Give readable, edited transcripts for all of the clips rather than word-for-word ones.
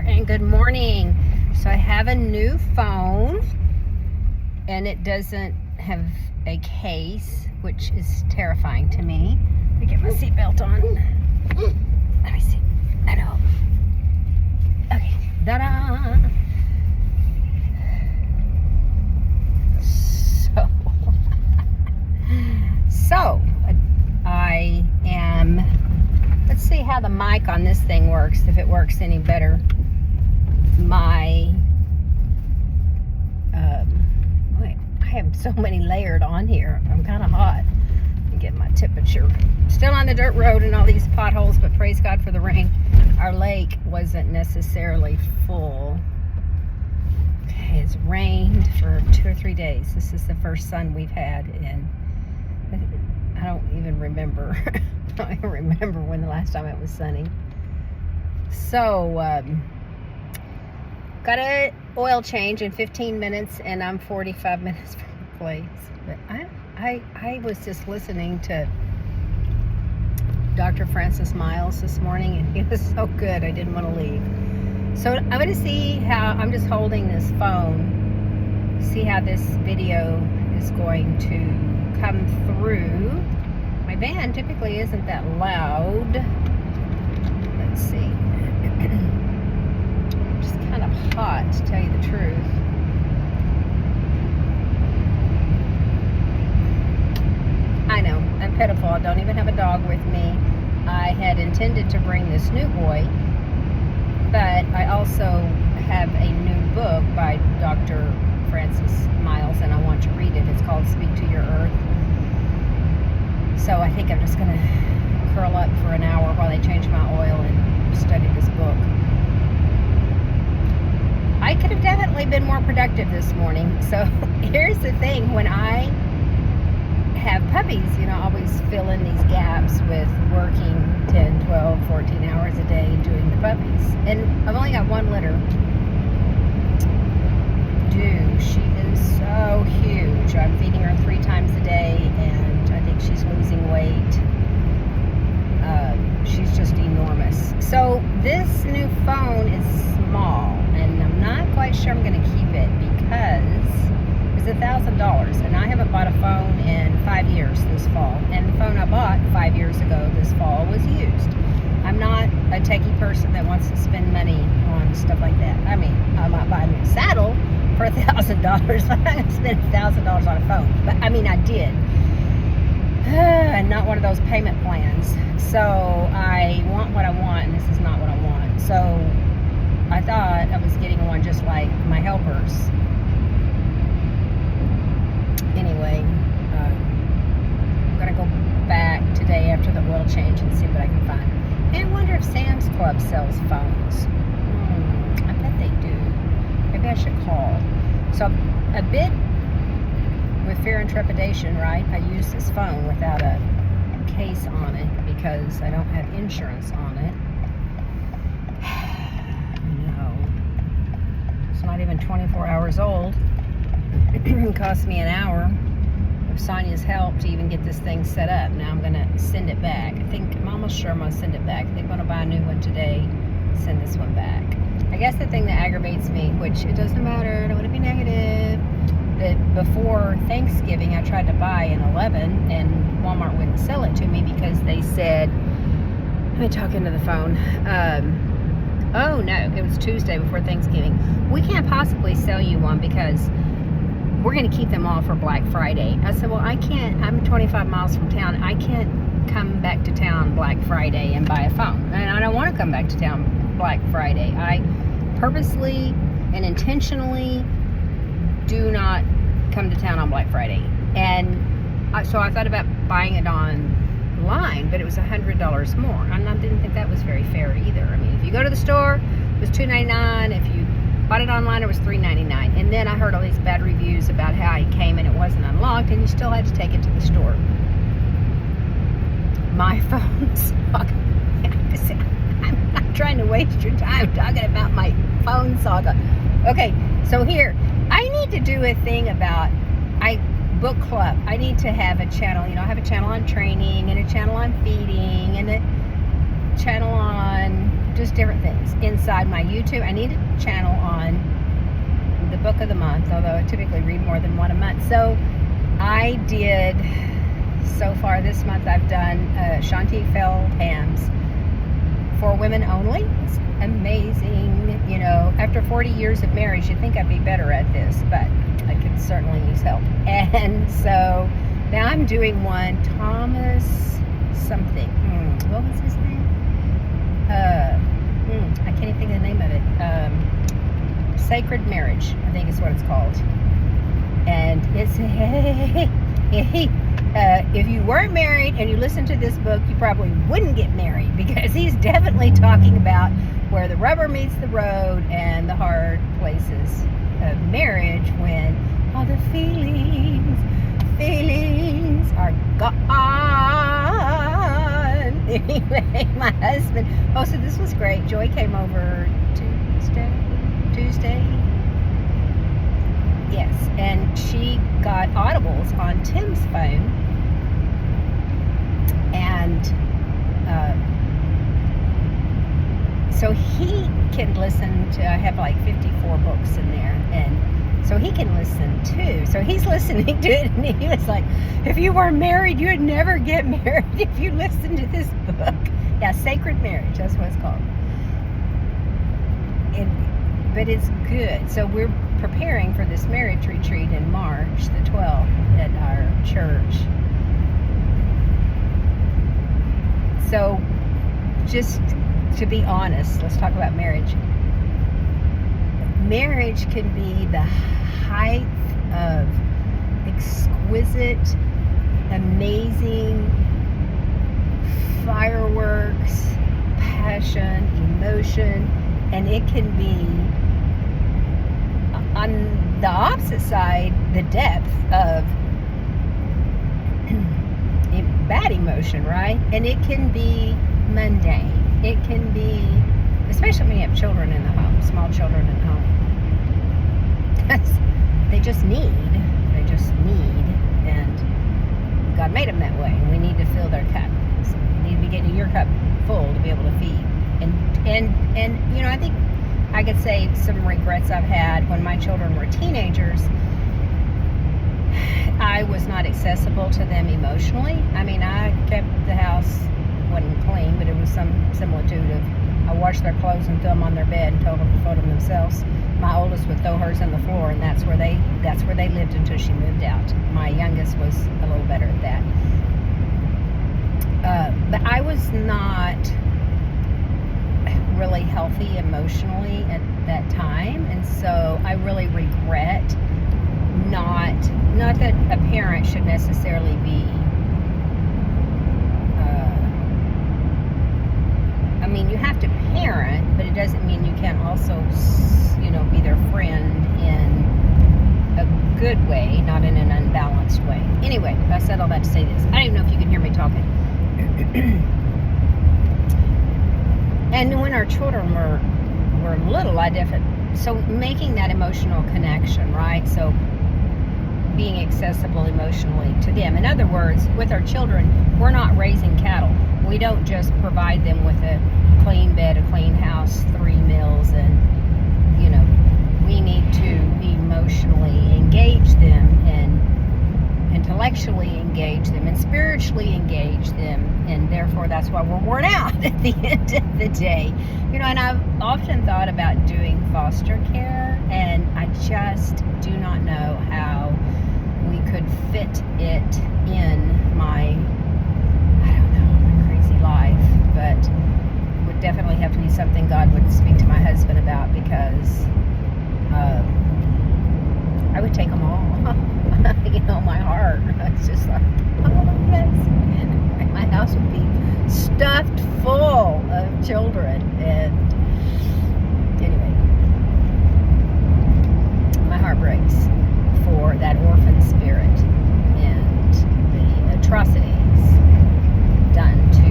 and good morning. So I have a new phone and it doesn't have a case, which is terrifying to me. Let me get my seatbelt on. Let me see. I know. Okay. Ta-da! So I am, let's see how the mic on this thing works, if it works any better. Wait, I have so many layered on here. I'm kind of hot. Let me get my temperature. Still on the dirt road and all these potholes, but praise God for the rain. Our lake wasn't necessarily full. Okay, it's rained for 2 or 3 days. This is the first sun we've had in, I don't even remember. I don't even remember when the last time it was sunny. So, got an oil change in 15 minutes, and I'm 45 minutes from the place. But I was just listening to Dr. Francis Miles this morning, and he was so good, I didn't want to leave. So I'm going to see how, I'm just holding this phone, see how this video is going to come through. My van typically isn't that loud. Let's see. Just kind of hot, to tell you the truth. I know, I'm pitiful. I don't even have a dog with me. I had intended to bring this new boy, but I also have a new book by Dr. Francis Miles, and I want to read it. It's called Speak to Your Earth. So I think I'm just going to curl up for an hour while they change my oil and study this book. I could have definitely been more productive this morning. So here's the thing, when I have puppies, you know, I always fill in these gaps with working 10, 12, 14 hours a day doing the puppies. And I've only got one litter. Dude, she is so huge. I'm feeding her 3 times a day, and I think she's losing weight. She's just enormous. So this new phone is small, and I'm not quite sure I'm going to keep it because it's $1,000, and I haven't bought a phone in 5 years this fall. And the phone I bought 5 years ago this fall was used. I'm not a techie person that wants to spend money on stuff like that. I mean, I might buy a new saddle for $1,000, but I'm not going to spend $1,000 on a phone. But I mean, I did. And not one of those payment plans. So I want what I want, and this is not what I want. So I thought I was getting one just like my helpers. Anyway, I'm going to go back today after the oil change and see what I can find. And I wonder if Sam's Club sells phones. I bet they do. Maybe I should call. So a bit with fear and trepidation, right? I use this phone without a case on it because I don't have insurance on it. No. It's not even 24 hours old. It cost me an hour of Sonia's help to even get this thing set up. Now I'm going to send it back. I'm almost sure I'm going to send it back. I think I'm going to buy a new one today, send this one back. I guess the thing that aggravates me, which it doesn't matter, I don't want to be negative, that before Thanksgiving I tried to buy an 11 and Walmart wouldn't sell it to me because they said, let me talk into the phone. Oh no, it was Tuesday before Thanksgiving. We can't possibly sell you one because we're going to keep them all for Black Friday. I said, well, I can't, I'm 25 miles from town. I can't come back to town Black Friday and buy a phone. And I don't want to come back to town Black Friday. I purposely and intentionally do not come to town on Black Friday. And so I thought about buying it online, but it was $100 more. I didn't think that was very fair either. I mean, if you go to the store, it was $2.99. If you bought it online, it was $3.99. And then I heard all these bad reviews about how it came and it wasn't unlocked, and you still had to take it to the store. My phone saga. I'm not trying to waste your time talking about my phone saga. Okay, so here, I need to do a thing about book club. I need to have a channel. You know, I have a channel on training and a channel on feeding and a channel on just different things. Inside my YouTube, I need a channel on the book of the month, although I typically read more than one a month. So I did, so far this month, I've done Shanti Fell Hams for women only. It's amazing. You know, after 40 years of marriage, you'd think I'd be better at this, but I could certainly use help. And so now I'm doing one, Thomas something. What was his name? I can't even think of the name of it. Sacred Marriage, I think is what it's called. And it's, if you weren't married and you listened to this book, you probably wouldn't get married, because he's definitely talking about where the rubber meets the road and the hard places of marriage, when all the feelings are gone. Anyway, my husband, oh, so this was great. Joy came over Tuesday. Yes, and she got audibles on Tim's phone, and so he can listen to, I have like 54 books in there, and so he can listen too. So he's listening to it, and he was like, if you were married, you would never get married if you listened to this book. Yeah, Sacred Marriage, that's what it's called. But it's good. So we're preparing for this marriage retreat in March the 12th at our church. So just to be honest, let's talk about marriage. Marriage can be the height of exquisite, amazing fireworks, passion, emotion, and it can be, on the opposite side, the depth of bad emotion, right? And it can be mundane. It can be, especially when you have children in the home, small children in the home. They just need, and God made them that way. We need to fill their cup. So you need to be getting your cup full to be able to feed. And you know, I think I could say some regrets I've had when my children were teenagers. I was not accessible to them emotionally. I mean, I kept the house, wasn't clean, but it was some similitude of, I washed their clothes and threw them on their bed and told them to fold them themselves. My oldest would throw hers on the floor, and that's where they lived until she moved out. My youngest was a little better at that. But I was not really healthy emotionally at that time, and so I really regret not that a parent should necessarily be, I mean, you have to parent, but it doesn't mean you can't also, you know, be their friend in a good way, not in an unbalanced way. Anyway, I said all that to say this. I don't even know if you can hear me talking. And when our children were little, so making that emotional connection, right? So being accessible emotionally to them. In other words, with our children, we're not raising cattle. We don't just provide them with a clean bed, a clean house, 3 meals, and, you know, we need to emotionally engage them, and intellectually engage them, and spiritually engage them, and therefore that's why we're worn out at the end of the day. You know, and I've often thought about doing foster care, and I just do not know how we could fit it in my crazy life, but it would definitely have to be something God would speak to my husband about, because I would take them all. You know, my heart, it's just like, oh yes, my house would be stuffed full of children. And anyway, my heart breaks for that orphan spirit and the atrocities done to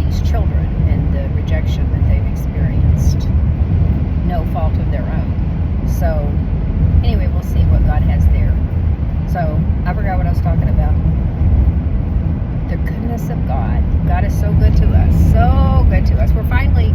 these children and the rejection that they've experienced, no fault of their own. So anyway, we'll see what God has there. So I forgot what I was talking about. The goodness of God. God is so good to us. So good to us. We're finally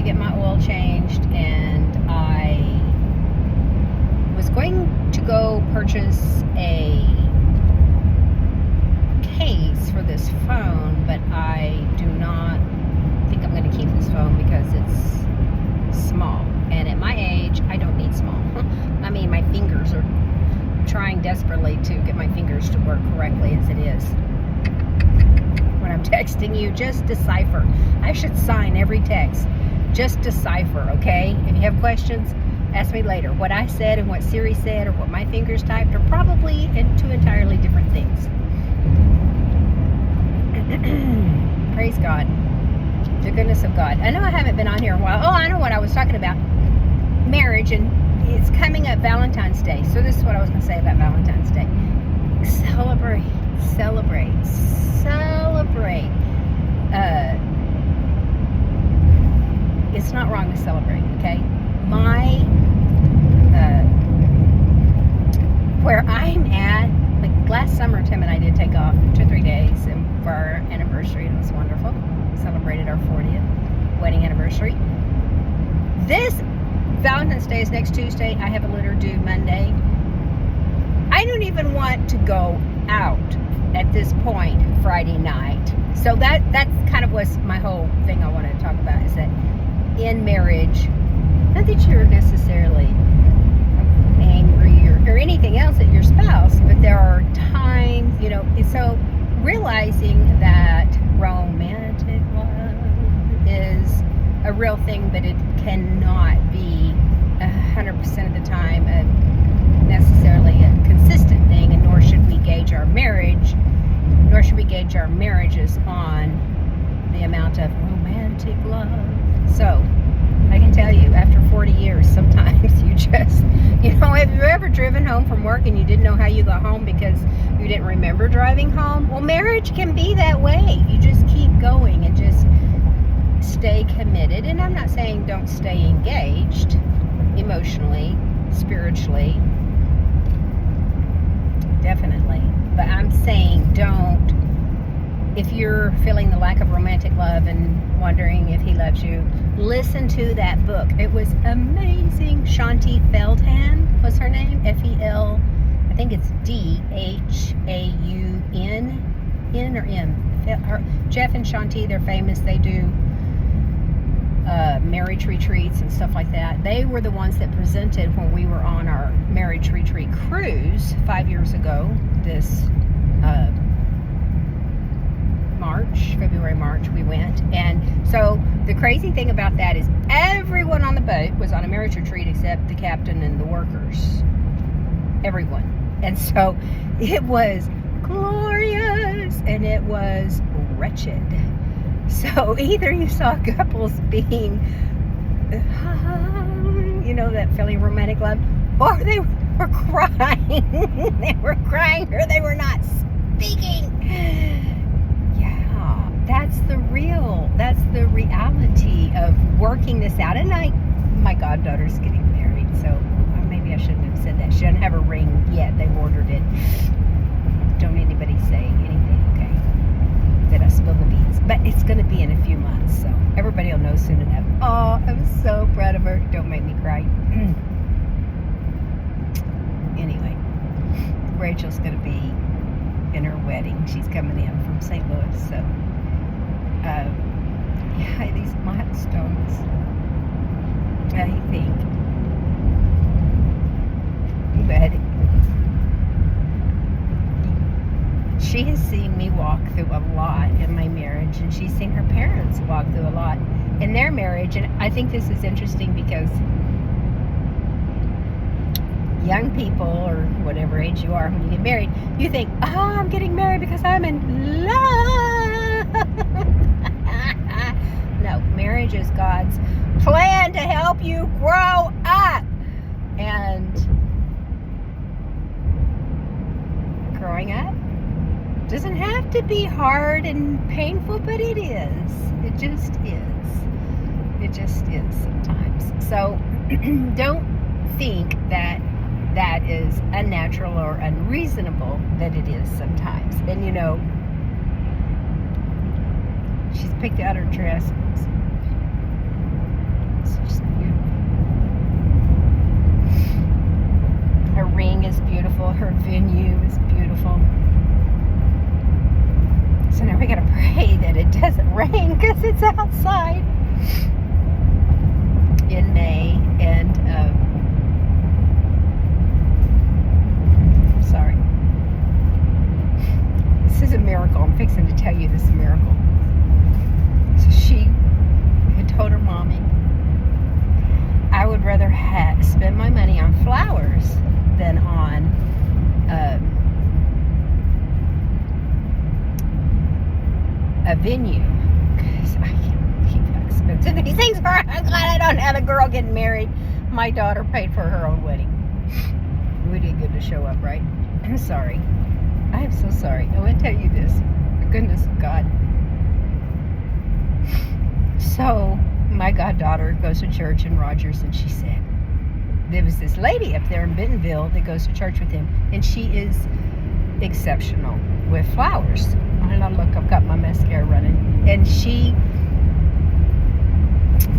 get my oil changed, and I was going to go purchase a case for this phone, but I do not think I'm going to keep this phone because it's small, and at my age I don't need small. I mean, my fingers are trying desperately to get my fingers to work correctly as it is. When I'm texting you, just decipher. I should sign every text. Just decipher, okay? If you have questions, ask me later. What I said and what Siri said or what my fingers typed are probably two entirely different things. Praise God. The goodness of God. I know I haven't been on here in a while. Oh, I know what I was talking about. Marriage, and it's coming up Valentine's Day. So this is what I was going to say about Valentine's Day. Celebrate. It's not wrong to celebrate, okay? Where I'm at, like last summer, Tim and I did take off 2 or 3 days for our anniversary, and it was wonderful. Celebrated our 40th wedding anniversary. This Valentine's Day is next Tuesday. I have a litter due Monday. I don't even want to go out at this point Friday night. So that's kind of was my whole thing I wanted to talk about, is that in marriage, not that you're necessarily angry or anything else at your spouse, but there are times, so realizing that romantic love is a real thing, but it cannot be 100% of the time necessarily a consistent thing, and nor should we gauge our marriages on the amount of romantic love. So I can tell you, after 40 years, sometimes you just, have you ever driven home from work and you didn't know how you got home because you didn't remember driving home? Well, marriage can be that way. You just keep going and just stay committed. And I'm not saying don't stay engaged emotionally, spiritually, definitely. But I'm saying if you're feeling the lack of romantic love and wondering if he loves you, listen to that book. It was amazing. Shanti Feldhahn was her name. F-E-L, I think it's D-H-A-U-N, N or M. Jeff and Shanti, they're famous. They do marriage retreats and stuff like that. They were the ones that presented when we were on our marriage retreat cruise 5 years ago, this February, March, we went. And so the crazy thing about that is everyone on the boat was on a marriage retreat except the captain and the workers. Everyone. And so it was glorious and it was wretched. So either you saw couples being, that feeling romantic love, or they were crying. They were crying or they were not speaking. That's the reality of working this out. And my goddaughter's getting married, so maybe I shouldn't have said that. She doesn't have a ring yet. They've ordered it. Don't anybody say anything, okay? That I spilled the beans. But it's going to be in a few months, so everybody will know soon enough. Oh, I'm so proud of her. Don't make me cry. Anyway, Rachel's going to be in her wedding. She's coming in from St. Louis, so these milestones, I think. But she has seen me walk through a lot in my marriage, and she's seen her parents walk through a lot in their marriage. And I think this is interesting because young people, or whatever age you are when you get married, you think, I'm getting married because I'm in love. No, marriage is God's plan to help you grow up. And growing up doesn't have to be hard and painful, but it is. It just is. It just is sometimes. So don't think that is unnatural or unreasonable, that it is sometimes. And she's picked out her dress. it's outside in May, and sorry. This is a miracle. I'm fixing to tell you this miracle. So she had told her mommy, I would rather spend my money on flowers than on a venue, because I can't keep how expensive these things are. I'm glad I don't have a girl getting married. My daughter paid for her own wedding. We did good to show up, right? I'm sorry. I am so sorry. I want to tell you this. For goodness of God. So, my goddaughter goes to church in Rogers, and she said, there was this lady up there in Bentonville that goes to church with him, and she is exceptional with flowers. And I look, I've got my mascara running, and she,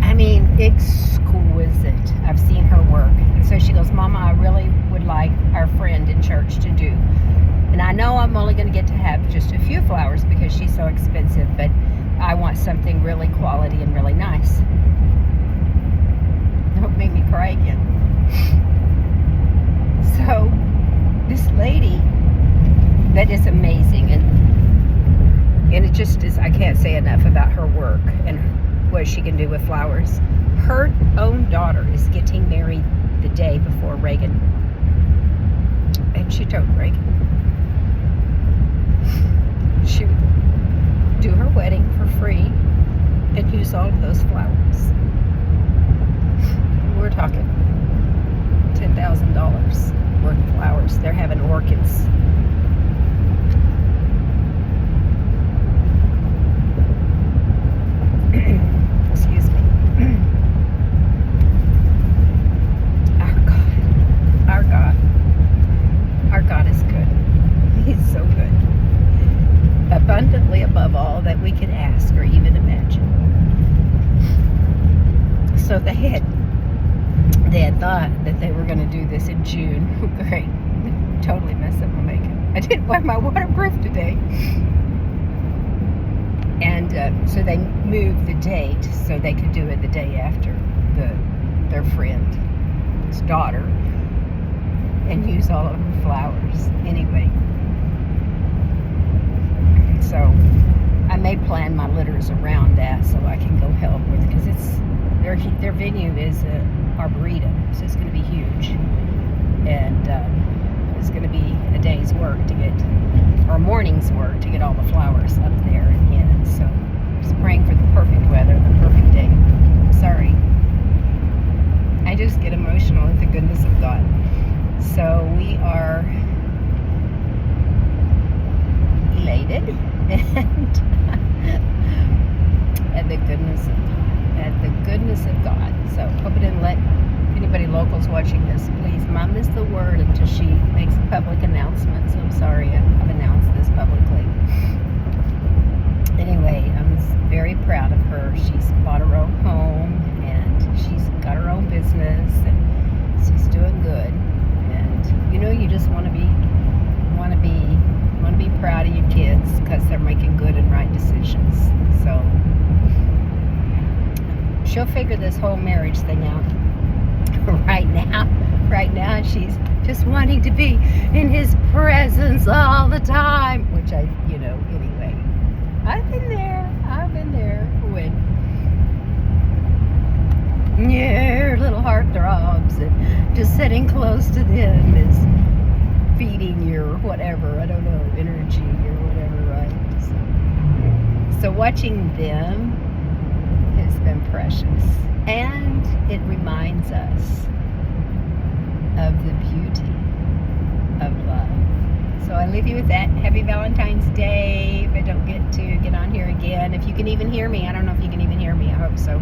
I mean, exquisite. I've seen her work. And so she goes, Mama, I really would like our friend in church to do. And I know I'm only going to get to have just a few flowers because she's so expensive, but I want something really quality and really nice. Don't make me cry again. So, this lady, that is amazing, and it just is, I can't say enough about her work and what she can do with flowers. Her own daughter is getting married the day before Reagan, and she told Reagan she would do her wedding for free and use all of those flowers. We're talking $10,000 worth of flowers. They're having orchids. Excuse me. Our God is good. He's so good. Abundantly above all that we could ask or even imagine. So they had thought that they were going to do this in June. Great. Totally messed up my makeup. I didn't wear my waterproof today. And so they moved the date so they could do it the day after their friend's daughter and use all of her flowers. Anyway, so I may plan my litters around that so I can go help with it, because it's their venue is Arboretum, so it's going to be huge, and it's going to be a day's work to get, or a morning's work to get all the flowers up there and in. So just praying for the perfect weather, the perfect day. Sorry, I just get emotional at the goodness of God. So we are elated and at the goodness of God, at the goodness of God. So hope it didn't let anybody locals watching this, please, Mom is the word until she makes a public announcement. So I'm sorry I've announced this publicly. Anyway, I'm very proud of her. She's bought her own home, and she's got her own business, and she's doing good. And you know, you just want to be proud of your kids because they're making good and right decisions. So she'll figure this whole marriage thing out. Right now she's just wanting to be in his presence all the time, which anyway, I've been there when your little heart throbs, and just sitting close to them is feeding your whatever, I don't know, energy or whatever, right? So watching them has been precious, and it reminds us of the beauty of love. So I leave you with that. Happy Valentine's Day. If I don't get to get on here again, if you can even hear me, I don't know if you can even hear me, I hope so.